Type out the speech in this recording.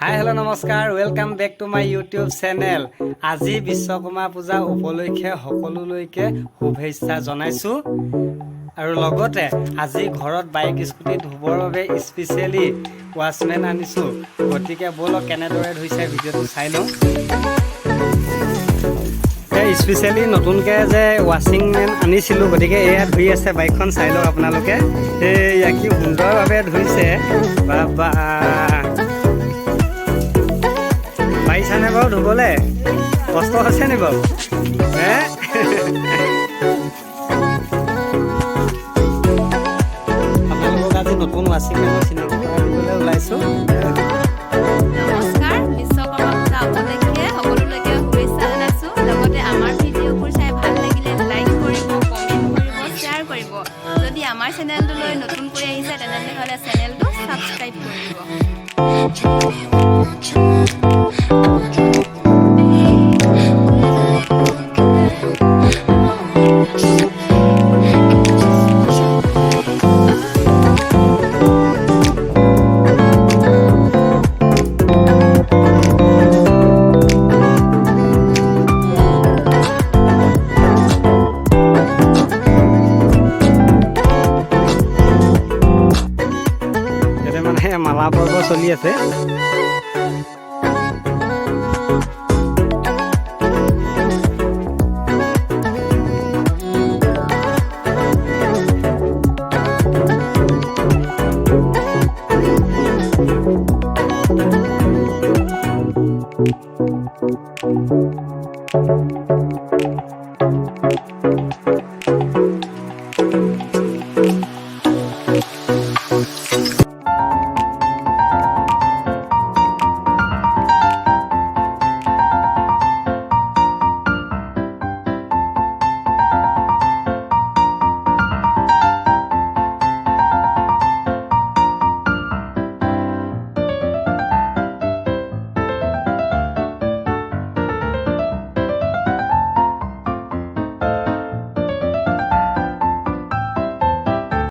হাই hello' নমস্কাৰ welcome back to my YouTube channel. আজি বিশ্বকৰ্মা পূজা উপলক্ষে সকলোলৈকে শুভেচ্ছা জনাইছোঁ আৰু লগতে আজি ঘৰত বাইক স্কুটি ধুবৰ বাবে স্পেচিয়েলি ৱাছমেন আনিছোঁ। গতিকে ব'লক কেনেদৰে ধুইছে ভিডিঅ'টো চাই লওঁ। স্পেচিয়েলি নতুনকৈ যে ৱাশ্বিং মেন আনিছিলোঁ, গতিকে এয়া ধুই আছে বাইকখন, চাই লওক আপোনালোকে। এয়া কি সুন্দৰভাৱে ধুইছে, বাবা পাৰিছানে বাৰু ধুবলৈ? কষ্ট হৈছে নি বাৰু? আপোনালোকক আজি নতুন ৱাশ্বিং মেনৰ চিনাকি কৰাই দিবলৈ ওলাইছোঁ। নমস্কাৰ, বিশ্বকৰ্মা পূজা উপলক্ষে সকলোলৈকে শুভেচ্ছা জনাইছোঁ। লগতে আমাৰ ভিডিঅ'বোৰ চাই ভাল লাগিলে লাইক কৰিব, কমেণ্ট কৰিব, শ্বেয়াৰ কৰিব। যদি আমাৰ চেনেলটোলৈ নতুনকৈ আহিছে তেনেহ'লে চেনেলটো ছাবস্ক্ৰাইব কৰিব। মালা পৰ্ব চলি আছে।